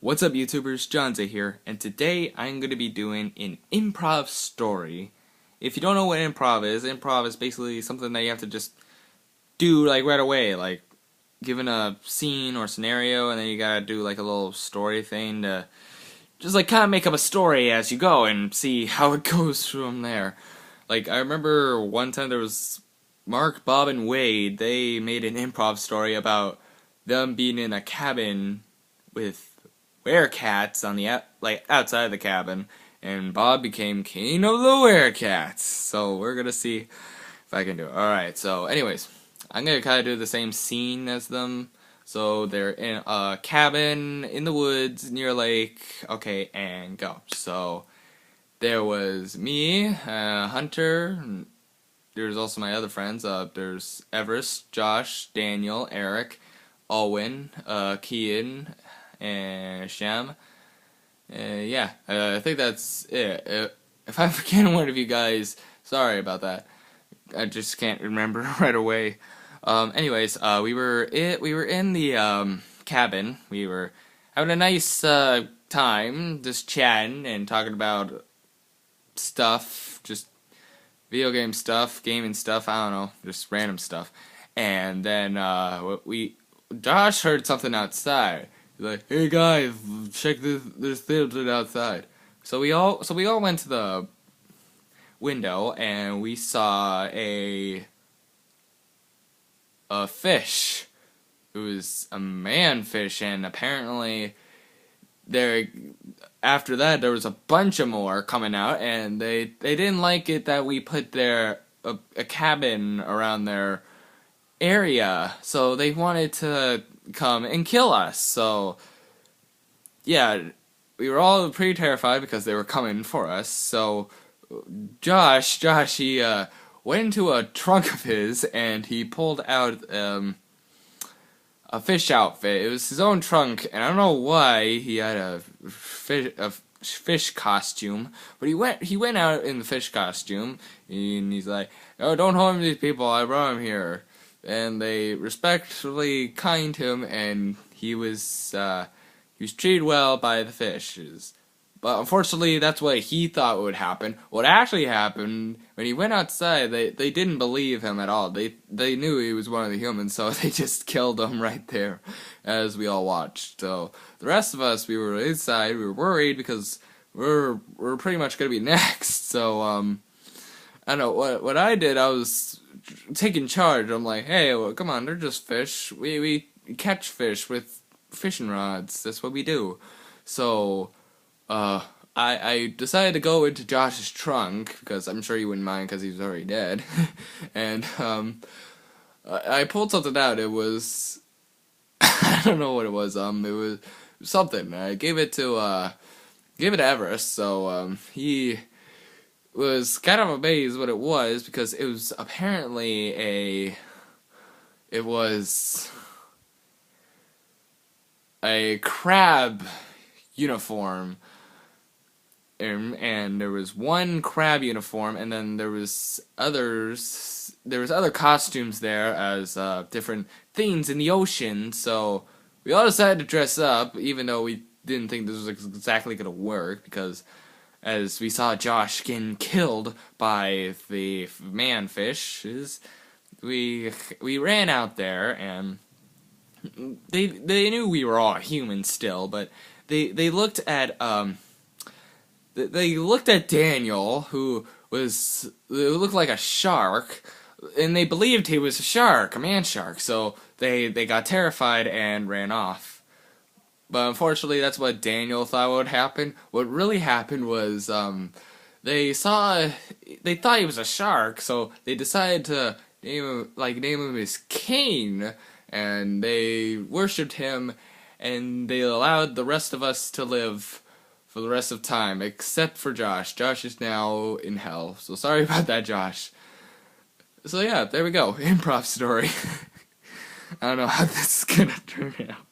What's up, YouTubers? Johnzza here, and today I'm going to be doing an improv story. If you don't know what improv is basically something that you have to just do like right away, like given a scene or scenario, and then you gotta do like a little story thing to just like kind of make up a story as you go and see how it goes from there. Like I remember one time there was Mark, Bob, and Wade. They made an improv story about them being in a cabin with werecats on the outside of the cabin, and Bob became king of the werecats. So we're gonna see if I can do it. All right. So, anyways, I'm gonna kind of do the same scene as them. So they're in a cabin in the woods near a lake. Okay, and go. So there was me, Hunter. And there's also my other friends. There's Everest, Josh, Daniel, Eric, Alwyn, Kian, and Sham. Yeah, I think that's it. If I'm forgetting one of you guys, sorry about that. I just can't remember right away. Anyways, we were in the cabin. We were having a nice time, just chatting and talking about stuff, just video game stuff, gaming stuff. I don't know, just random stuff. And then Josh heard something outside. He's like, "Hey guys, check this. There's something outside." So we all went to the window and we saw a fish. It was a man fish, and apparently after that there was a bunch of more coming out, and they didn't like it that we put a cabin around their area, so they wanted to come and kill us. So yeah, we were all pretty terrified because they were coming for us. So Josh, he went into a trunk of his and he pulled out a fish outfit. It was his own trunk, and I don't know why he had a fish costume, but he went out in the fish costume, and he's like, "Oh, don't harm these people. I brought him here." And they respectfully kind him, and he was treated well by the fishes. But unfortunately, that's what he thought would happen. What actually happened, when he went outside, they didn't believe him at all. They knew he was one of the humans, so they just killed him right there as we all watched. So the rest of us, we were inside. We were worried because we're pretty much gonna be next. So I don't know what I did. I was taking charge. I'm like, "Hey, well, come on, they're just fish. We catch fish with fishing rods. That's what we do." So I decided to go into Josh's trunk because I'm sure he wouldn't mind because he's already dead. And I pulled something out. It was I don't know what it was. It was something. I gave it to Everest. So he was kind of amazed what it was, because it was apparently it was a crab uniform, and there was one crab uniform, and then there was other costumes there as different things in the ocean. So we all decided to dress up, even though we didn't think this was exactly gonna work, because as we saw Josh getting killed by the man-fishes, we ran out there, and they knew we were all human still, but they looked at Daniel, who looked like a shark, and they believed he was a shark, a man shark. So they got terrified and ran off. But unfortunately, that's what Daniel thought would happen. What really happened was they thought he was a shark, so they decided to name him as Cain, and they worshipped him, and they allowed the rest of us to live for the rest of time, except for Josh. Josh is now in hell, so sorry about that, Josh. So yeah, there we go, improv story. I don't know how this is gonna turn out.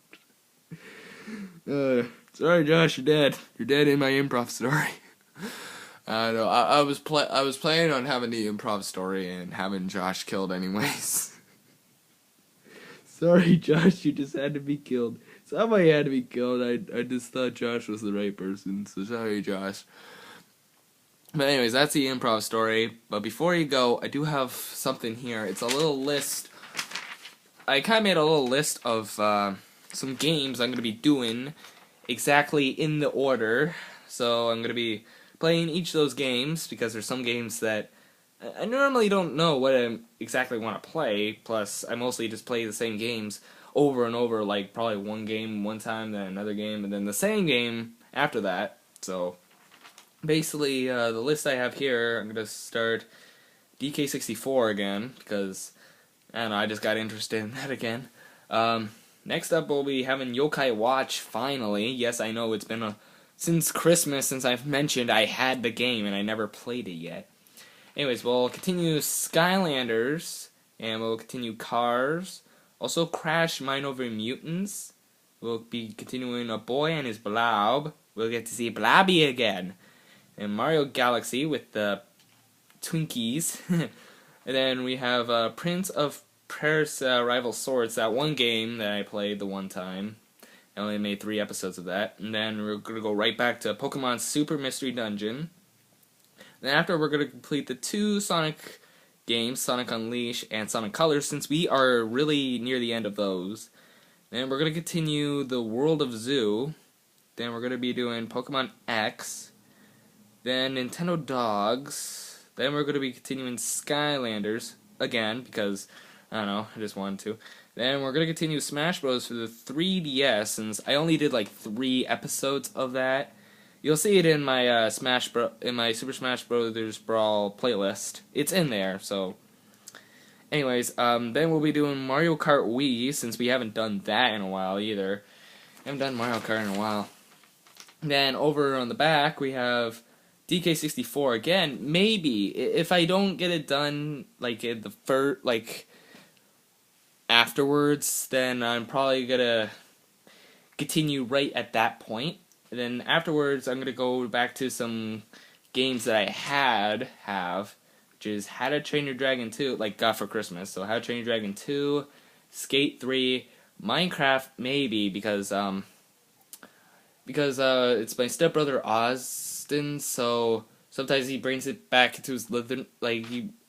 Sorry, Josh, you're dead. You're dead in my improv story. I know. I was planning on having the improv story and having Josh killed anyways. Sorry, Josh, you just had to be killed. Somebody had to be killed. I just thought Josh was the right person, so sorry, Josh. But anyways, that's the improv story. But before you go, I do have something here. It's a little list. I kind of made a little list of some games I'm going to be doing exactly in the order. So I'm going to be playing each of those games because there's some games that I normally don't know what I exactly want to play. Plus, I mostly just play the same games over and over, like probably one game one time, then another game, and then the same game after that. So basically, the list I have here, I'm going to start DK64 again because I don't know, I just got interested in that again. Next up, we'll be having Yokai Watch finally. Yes, I know it's been since Christmas since I've mentioned I had the game and I never played it yet. Anyways, we'll continue Skylanders, and we'll continue Cars. Also, Crash Mine Over Mutants. We'll be continuing A Boy and His Blob. We'll get to see Blobby again. And Mario Galaxy with the Twinkies. And then we have Prince of Persia Rival Swords, that one game that I played the one time. I only made 3 episodes of that. And then we're going to go right back to Pokemon Super Mystery Dungeon. Then after, we're going to complete the 2 Sonic games, Sonic Unleashed and Sonic Colors, since we are really near the end of those. Then we're going to continue the World of Zoo. Then we're going to be doing Pokemon X. Then Nintendo Dogs. Then we're going to be continuing Skylanders again, because, I don't know, I just wanted to. Then we're going to continue Smash Bros. For the 3DS, since I only did like 3 episodes of that. You'll see it in my Super Smash Bros. Brawl playlist. It's in there, so. Anyways, then we'll be doing Mario Kart Wii, since we haven't done that in a while either. Haven't done Mario Kart in a while. Then over on the back, we have DK64 again. Maybe if I don't get it done like in the first, like afterwards, then I'm probably gonna continue right at that point. And then afterwards, I'm gonna go back to some games that I have, which is How to Train Your Dragon 2, like got for Christmas. So How to Train Your Dragon 2, Skate 3, Minecraft maybe because it's my stepbrother Austin. So sometimes he brings it back into his living,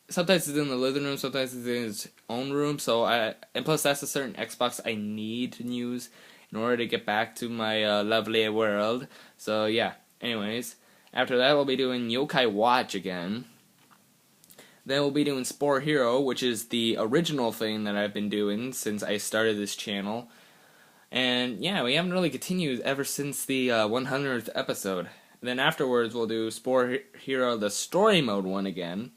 sometimes it's in the living room, sometimes it's in his own room. So and plus that's a certain Xbox I need to use in order to get back to my lovely world. So yeah, anyways, after that we'll be doing Yokai Watch again. Then we'll be doing Spore Hero, which is the original thing that I've been doing since I started this channel. And yeah, we haven't really continued ever since the 100th episode. Then afterwards we'll do Spore Hero, the story mode one again.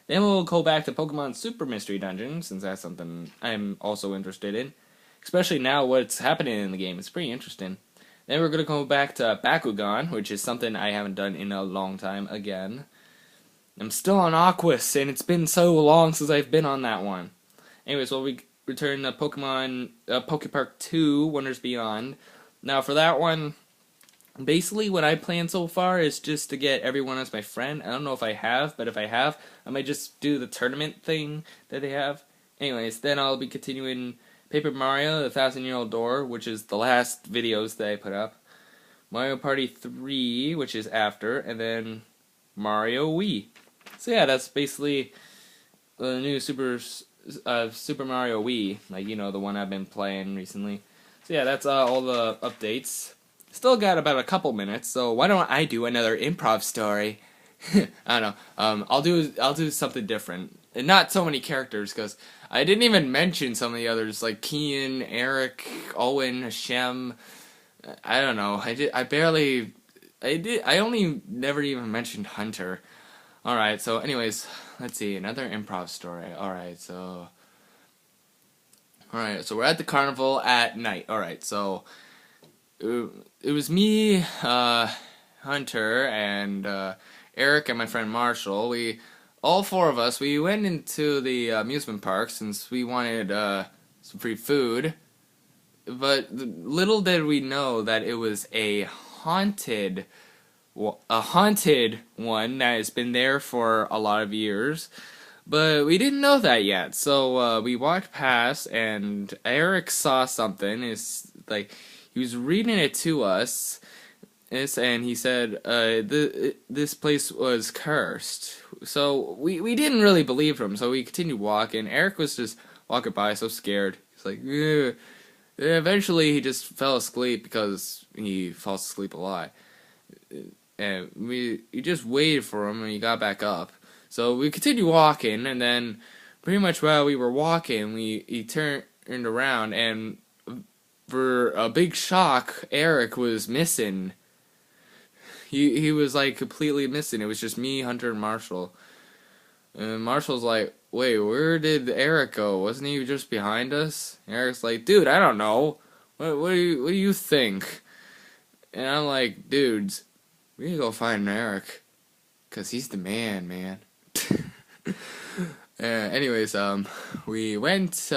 Then we'll go back to Pokemon Super Mystery Dungeon, since that's something I'm also interested in. Especially now what's happening in the game. It's pretty interesting. Then we're going to go back to Bakugan, which is something I haven't done in a long time again. I'm still on Aquas, and it's been so long since I've been on that one. Anyways, we'll return to Pokemon Pokepark 2, Wonders Beyond. Now for that one, basically what I plan so far is just to get everyone as my friend. I don't know if I have, but if I have, I might just do the tournament thing that they have. Anyways, then I'll be continuing Paper Mario, The 1,000-Year-Old Door, which is the last videos that I put up. Mario Party 3, which is after, and then Mario Wii. So yeah, that's basically the new Super Mario Wii, like, you know, the one I've been playing recently. So yeah, that's all the updates. Still got about a couple minutes, so why don't I do another improv story? I don't know. I'll do something different. And not so many characters, because I didn't even mention some of the others, like Kian, Eric, Owen, Hashem. I don't know. I only never even mentioned Hunter. Alright, so anyways, let's see, another improv story. Alright, so we're at the carnival at night. Alright, so it was me, Hunter, and Eric, and my friend Marshall. All 4 of us, we went into the amusement park since we wanted some free food. But little did we know that it was a haunted one that has been there for a lot of years. But we didn't know that yet. So we walked past, and Eric saw something. It's like he was reading it to us. And he said this place was cursed. So we didn't really believe him, so we continued walking. Eric was just walking by, so scared. He's like, ugh. Eventually he just fell asleep because he falls asleep a lot. And we just waited for him, and he got back up. So we continued walking, and then pretty much while we were walking, he turned around, and for a big shock, Eric was missing. He was like completely missing. It was just me, Hunter, and Marshall. And Marshall's like, wait, where did Eric go? Wasn't he just behind us? And Eric's like, dude, I don't know. What do you think? And I'm like, dudes, we need to go find Eric, 'cause he's the man. Anyways, we went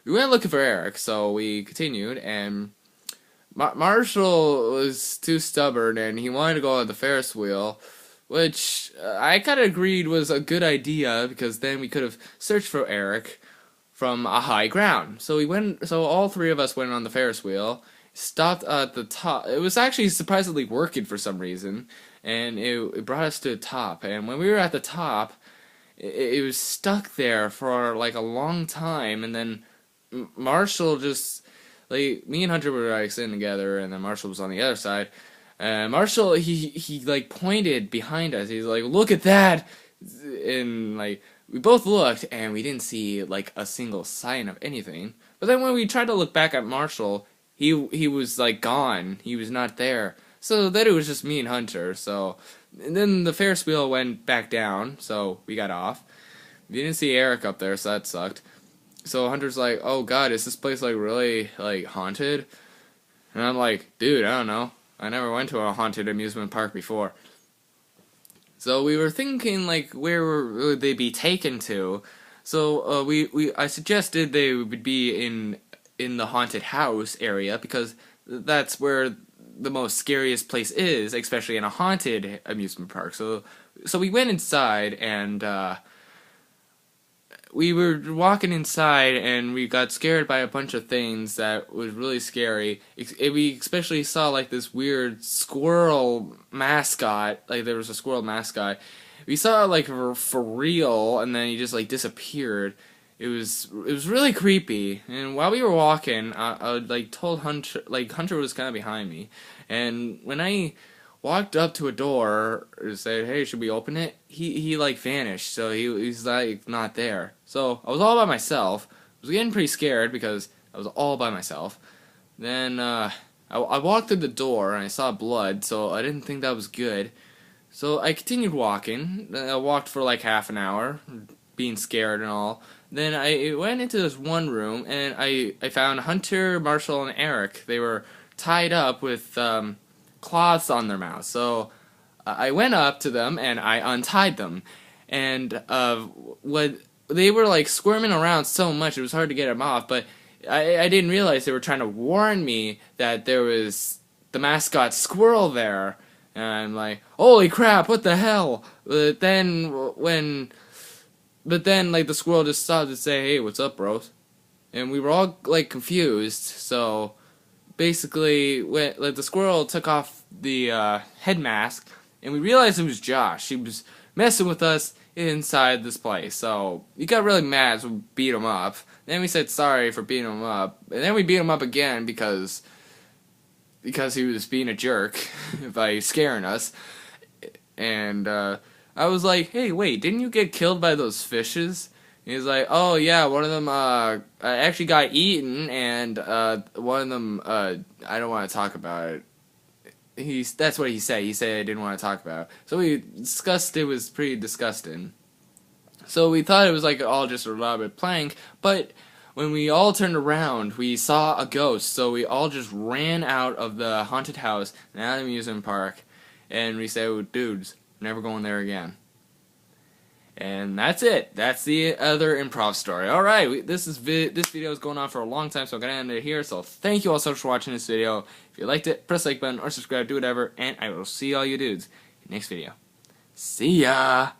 looking for Eric, so we continued, and Marshall was too stubborn, and he wanted to go on the Ferris wheel, which I kind of agreed was a good idea, because then we could have searched for Eric from a high ground. So all three of us went on the Ferris wheel, stopped at the top. It was actually surprisingly working for some reason, and it brought us to the top. And when we were at the top, it was stuck there for like a long time, and then Marshall just... Like, me and Hunter were like sitting together, and then Marshall was on the other side. Marshall, he like pointed behind us. He's like, "Look at that!" And like we both looked, and we didn't see like a single sign of anything. But then when we tried to look back at Marshall, he was like gone. He was not there. So then it was just me and Hunter. And then the Ferris wheel went back down, so we got off. We didn't see Eric up there, so that sucked. So Hunter's like, oh god, is this place like really like haunted? And I'm like, dude, I don't know. I never went to a haunted amusement park before. So we were thinking like, where would they be taken to? So I suggested they would be in the haunted house area, because that's where the most scariest place is, especially in a haunted amusement park. So we went inside, and we were walking inside, and we got scared by a bunch of things that was really scary. We especially saw like this weird squirrel mascot. Like there was a squirrel mascot. We saw it like for real, and then he just like disappeared. It was really creepy. And while we were walking, I like told Hunter, like Hunter was kind of behind me, and when I walked up to a door and said, "Hey, should we open it?" He like vanished, so he's like not there. So I was all by myself. I was getting pretty scared because I was all by myself. Then I walked through the door and I saw blood, so I didn't think that was good. So I continued walking. I walked for like half an hour, being scared and all. Then I went into this one room, and I found Hunter, Marshall, and Eric. They were tied up with cloths on their mouths. So I went up to them and I untied them, and they were like squirming around so much it was hard to get them off. But I didn't realize they were trying to warn me that there was the mascot squirrel there, and I'm like, holy crap, what the hell? But then like the squirrel just stopped to say, hey, what's up, bros? And we were all like confused. So basically, like the squirrel took off the head mask, and we realized it was Josh. He was messing with us inside this place. So we got really mad, so we beat him up. Then we said sorry for beating him up, and then we beat him up again because he was being a jerk by scaring us. And I was like, hey, wait, didn't you get killed by those fishes? And he's like, oh yeah, one of them actually got eaten, and one of them I don't want to talk about it. That's what he said. He said I didn't want to talk about it. So we discussed it was pretty disgusting. So we thought it was like all just a elaborate prank, but when we all turned around, we saw a ghost. So we all just ran out of the haunted house and out of the amusement park, and we said, oh, dudes, never going there again. And that's it. That's the other improv story. Alright, this video is going on for a long time, so I'm going to end it here. So thank you all so much for watching this video. If you liked it, press the like button or subscribe, do whatever, and I will see all you dudes in the next video. See ya!